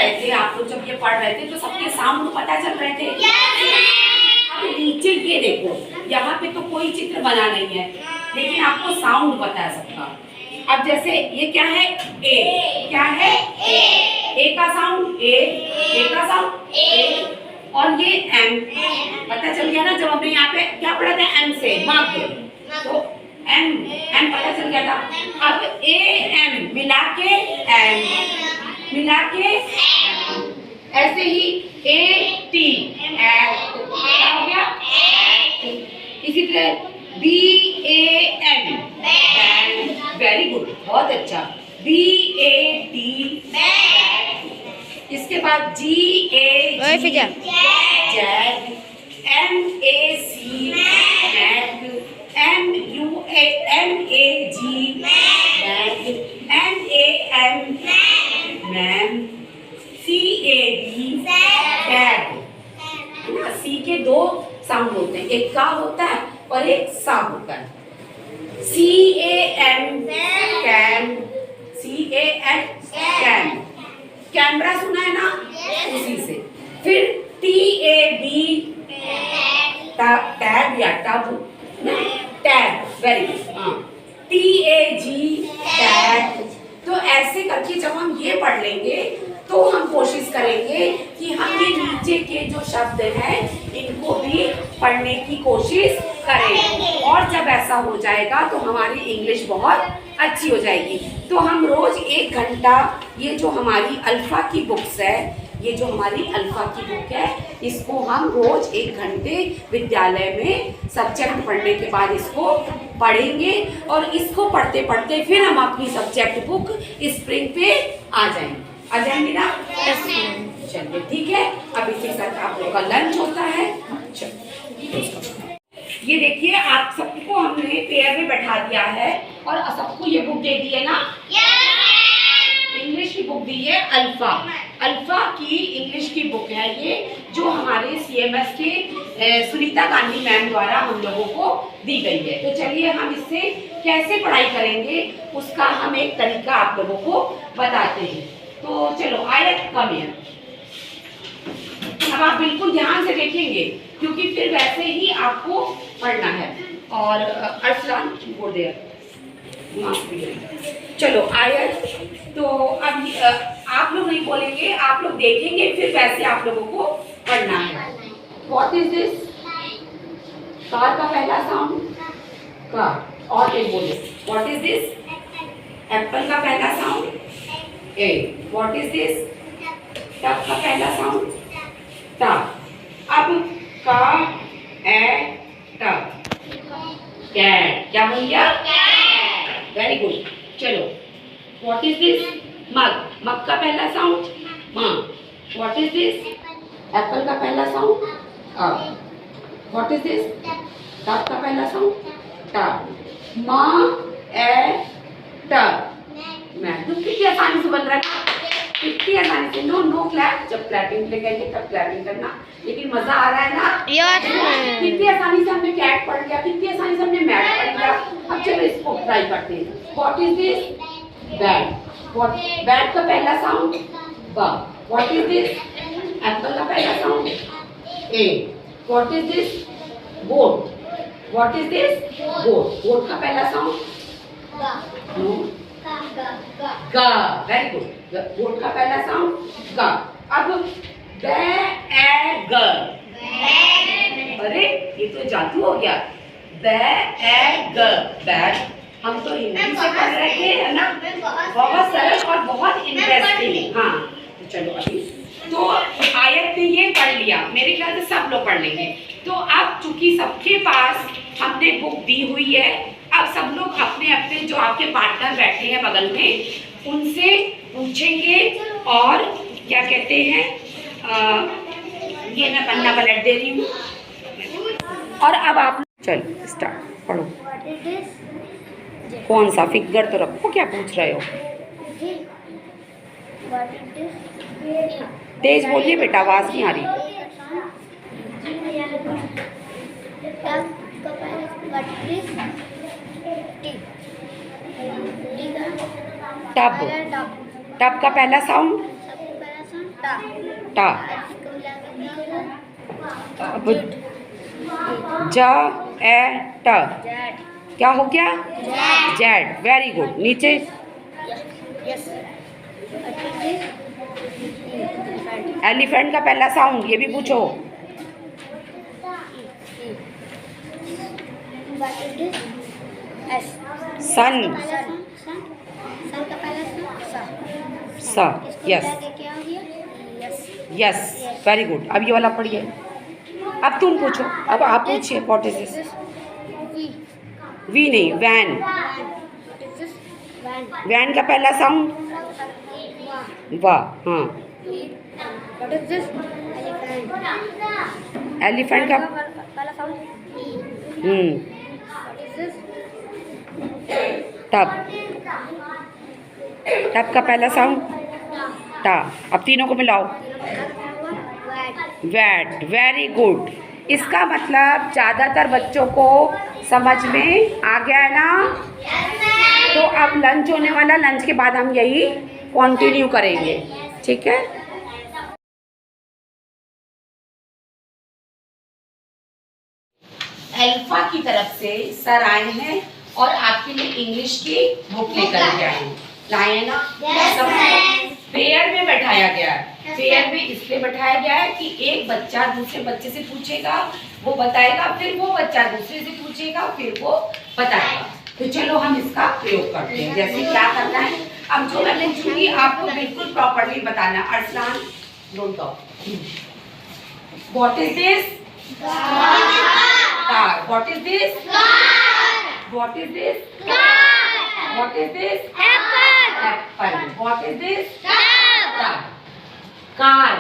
रहे थे, आप लोग जब ये पढ़ रहे थे तो सबके साउंड पता चल रहे थे। अब नीचे ये देखो, यहाँ पे तो कोई चित्र बना नहीं है, लेकिन आपको साउंड पता है सबका। अब जैसे ये क्या है, ए, क्या है ए का साउंड, ए का साउंड ए, और ये एम पता चल गया ना। जब हमने यहाँ पे क्या पढ़ा था, एम से मग, तो एम पता चल गया था। अब ए एम मिला के एम, मिला के ऐसे ही ए टी एक्ट, क्या हो गया एक्ट। इसी तरह B A N ban, very good, बहुत अच्छा, बी ए टी बैट। इसके बाद G A G jag, M A C mac, M A G mag, M A M mam, C A D bag. C के दो sound होते हैं, एक का होता है और एक सा होता है। C A M cam, C A M cam, camera सुना है ना, उसी से। फिर टी ए बी टैब या टब, टैब, वेरी गुड, हाँ, टी ए जी टैब। तो ऐसे करके जब हम ये पढ़ लेंगे तो हम कोशिश करेंगे कि हम ये नीचे के जो शब्द हैं इनको भी पढ़ने की कोशिश करें, और जब ऐसा हो जाएगा तो हमारी इंग्लिश बहुत अच्छी हो जाएगी। तो हम रोज 1 घंटा, ये जो हमारी अल्फा की बुक्स है, ये जो हमारी अल्फा की बुक है, इसको हम रोज 1 घंटे विद्यालय में सब्जेक्ट पढ़ने के बाद इसको पढ़ेंगे, और इसको पढ़ते पढ़ते फिर हम अपनी सब्जेक्ट बुक स्प्रिंग पे आ जाएंगे ना। चलिए ठीक है, अब इसी के साथ आप लोग का लंच होता है। ये देखिए, आप सबको हमने पेयर में बैठा दिया है और सबको ये बुक दे दी है ना, इंग्लिश की बुक दी है अल्फा। अल्फा की इंग्लिश की बुक है ये, जो हमारे CMS के सुनीता गांधी मैम द्वारा हम लोगों को दी गई है। तो चलिए हम इससे कैसे पढ़ाई करेंगे उसका हम एक तरीका आप लोगों को बताते हैं। तो चलो, आयत कम है, अब आप बिल्कुल ध्यान से देखेंगे क्योंकि फिर वैसे ही आपको पढ़ना है। और अरसलान बोल दे, चलो आयत। तो अब आप लोग नहीं बोलेंगे, आप लोग देखेंगे, फिर वैसे आप लोगों को पढ़ना है। व्हाट इज दिस, कार का पहला साउंड का, और एक बोले व्हाट इज दिस, एप्पल का पहला sound A. What is this, tub का पहला साउंड टा। अब का ए टब, कैट, क्या बोल गया, वेरी गुड। चलो, व्हाट इज दिस, मग, मग का पहला साउंड माँ। व्हाट इज दिस, एप्पल का पहला sound a. What is this, tub का पहला साउंड टा। माँ ए टब, मैं तो कितनी आसानी से बन रहा है, कितनी आसानी से। नो क्लैप, जब क्लैपिंग कहेंगे तब क्लैपिंग करना, लेकिन मजा आ रहा है ना। कितनी आसानी से हमने कैट पढ़ लिया, कितनी आसानी से हमने मैट पढ़ लिया। अब चलो इसको ट्राई करते हैं। What is this, bat, bat का पहला साउंड ब। व्हाट इज दिस, एप्पल का पहला sound A. What is this, goat. What is this, goat, goat का पहला साउंड ग, वेरी गुड। गोट का पहला साउंड ग। अब बैग, अरे ये तो जादू हो गया, बैग, बैग। हम तो हिंदी से पढ़ रहे थे, है ना, बहुत सरल और बहुत इंटरेस्टिंग। हाँ, तो चलो अभी तो आयत ने ये पढ़ लिया, मेरे ख्याल से सब लोग पढ़ लेंगे। तो अब चूंकि सबके पास हमने बुक दी हुई है, अब सब लोग अपने अपने जो आपके पार्टनर बैठे हैं बगल में, उनसे पूछेंगे और क्या कहते हैं, ये मैं पन्ना पलट दे रही हूँ। और अब आप चलो स्टार्ट, पढ़ो। कौन सा फिगर तो रखो, क्या पूछ रहे हो, तेज बोलिए बेटा, आवाज नहीं आ रही। टब, टब का पहला साउंड टा। अब ज ए ट क्या हो गया? जेड। Very good. नीचे एलिफेंट का पहला साउंड, ये भी पूछो। सन। सा। Yes yes, very good. अब ये वाला पढ़िए। अब तुम पूछो, अब आप पूछिए। What is this? वी नहीं, वैन। वैन का पहला साउंड वाह। हाँ। एलिफेंट का टब। टब का पहला साउंड टा। अब तीनों को मिलाओ। वैट। Very good. इसका मतलब ज़्यादातर बच्चों को समझ में आ गया है ना? तो अब लंच होने वाला, लंच के बाद हम यही कंटिन्यू करेंगे, ठीक है? अल्फा की तरफ से सर आए हैं और आपके लिए इंग्लिश की बुक लेकर के आए हैं। लाए ना? पेयर में बैठाया गया है। पेयर में इसलिए बैठाया गया है कि एक बच्चा दूसरे बच्चे से पूछेगा, वो बताएगा, फिर वो बच्चा दूसरे से पूछेगा, फिर वो बताएगा। तो चलो हम इसका प्रयोग करते हैं। जैसे क्या करना है, अब जो मैं पूछूंगी आपको बिल्कुल प्रॉपर्ली बताना। Arsalan, don't talk. What is this? car. What is this? Car. What is this? Car. What is this? Apple. Apple. What is this? Car. Car.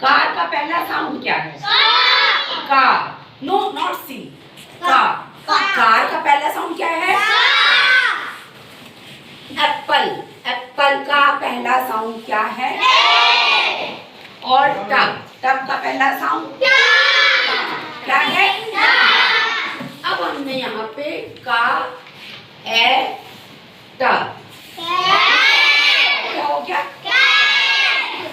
Car का पहला साउंड क्या है? Car. No, not C. Car. Car का पहला sound क्या है? Apple. Apple का पहला साउंड क्या है? और टब। टब का पहला साउंड क्या है? अब हमने यहाँ पे का ए टब क्या हो गया?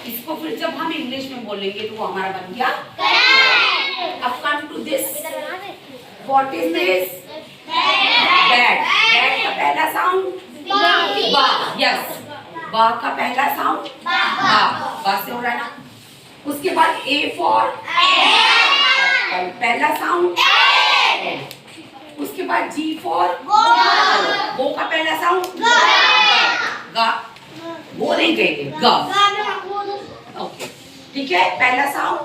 इसको फिर जब हम इंग्लिश में बोलेंगे तो वो हमारा बन गया। अब come to this. What is this? Bat. Bat का पहला साउंड बा। यस, बा का पहला साउंड बा। बा से हो रहा है ना? उसके बाद ए फॉर पहला साउंड। उसके बाद जी फॉर गो का पहला साउंड गा। वो नहीं कहेंगे, गा। ओके, ठीक है, पहला साउंड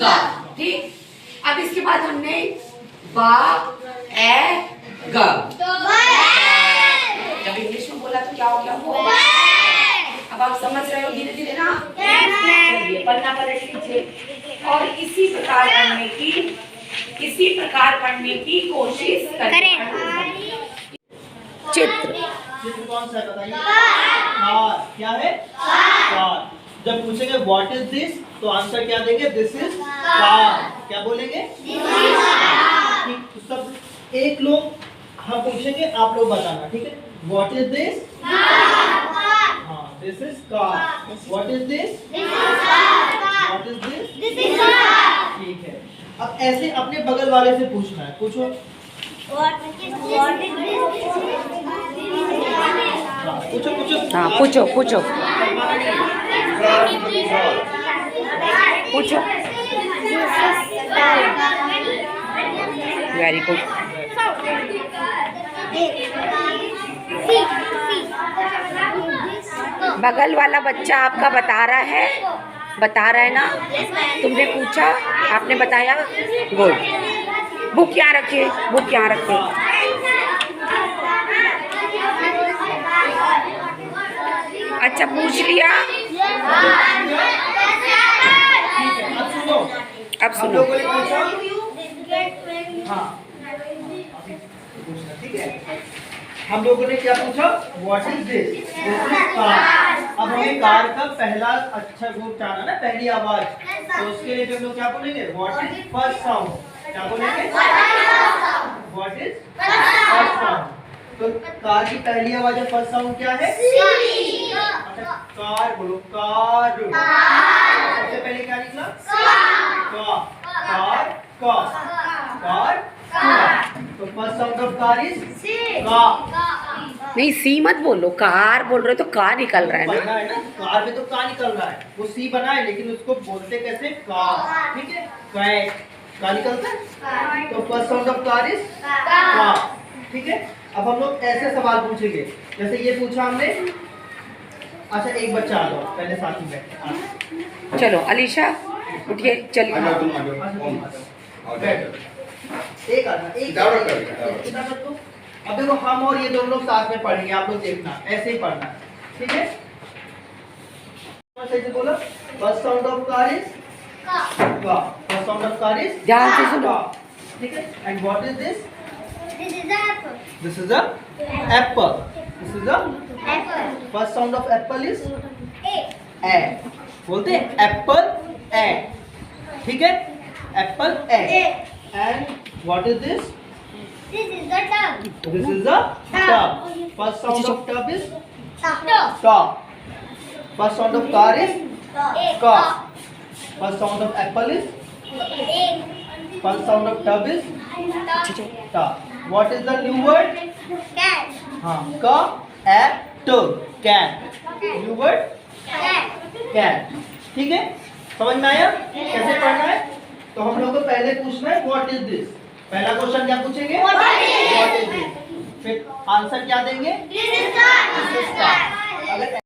गा। ठीक। अब इसके बाद हमने बा ए ग। जब इंग्लिश में बोला तो क्या हो गया? वो। अब आप समझ रहे हो धीरे धीरे ना? चलिए पन्ना पलट लीजिए और इसी प्रकार पढ़ने की कोशिश करें। चित्र। चित्र कौन सा है बताइए? कार। क्या है? कार। जब पूछेंगे व्हाट इज दिस तो आंसर क्या देंगे? This is car. क्या बोलेंगे? ठीक। तो सब एक लोग हम पूछेंगे, आप लोग बताना, ठीक है? What is this? हाँ, this is car. What is this? What is this? ठीक है। अब ऐसे अपने बगल वाले से पूछना है। पूछो। पूछो पूछो। हाँ, पूछो पूछो पूछो। Very good. बगल वाला बच्चा आपका बता रहा है ना? तुमने पूछा, आपने बताया, गुड। बुक यहाँ रखिए, बुक यहाँ रखिए। अच्छा, पूछ लिया। अब सुनो। ठीक है, हम लोगों ने क्या पूछा? What is this? This is car. अब हमें कार का पहला अच्छा ग्रुप चाहना ना, पहली आवाज। तो उसके लिए हम लोग क्या बोलेंगे? What is first sound? क्या बोलेंगे? What is first sound? तो कार की पहली आवाज है, फर्स्ट साउंड क्या है? अच्छा, कार बोलो। Car. First sound of car is का। नहीं सी मत बोलो, कार बोल रहे हो तो कार निकल रहा है पढ़ना ना। है ना, कार में तो का निकल रहा है, वो सी बना है लेकिन उसको बोलते कैसे कार, ठीक है, कैट, का निकलता है। तो first sound of car is का, ठीक है। अब हम लोग ऐसे सवाल पूछेंगे, जैसे ये पूछा हमने। अच्छा एक बच्चा आ जाओ, पहले साथ में बैठे। चलो अलीशा उठिए, चलिए। अच्छा, तुम आ जाओ। बैठो। एक आना, एक इधर मत दो। अब देखो हम और ये दोनों लोग साथ में पढ़ेंगे, आप लोग देखना, ऐसे ही पढ़ना, ठीक है। सही से बोलो, first sound of car is का, first sound of car is ध्यान से सुनो। का, ठीक है। And what is this? This is the apple. This is a apple, this is a Apple. First sound of apple is A. A, बोलते हैं apple A, ठीक है, apple A. And what is this? This is the tub. This is a tub. First sound of tub is Tub. top. First sound of car is A. ka. First sound of apple is A. first sound of tub is ta. What is the new word? Cat. हाँ, ka at cat. New word Cat. cat. ठीक है, समझ में आया कैसे पढ़ना है? तो हम लोग को पहले पूछना है what is this. पहला क्वेश्चन क्या पूछेंगे? What is What is this? फिर आंसर क्या देंगे? This is the This is car. अगर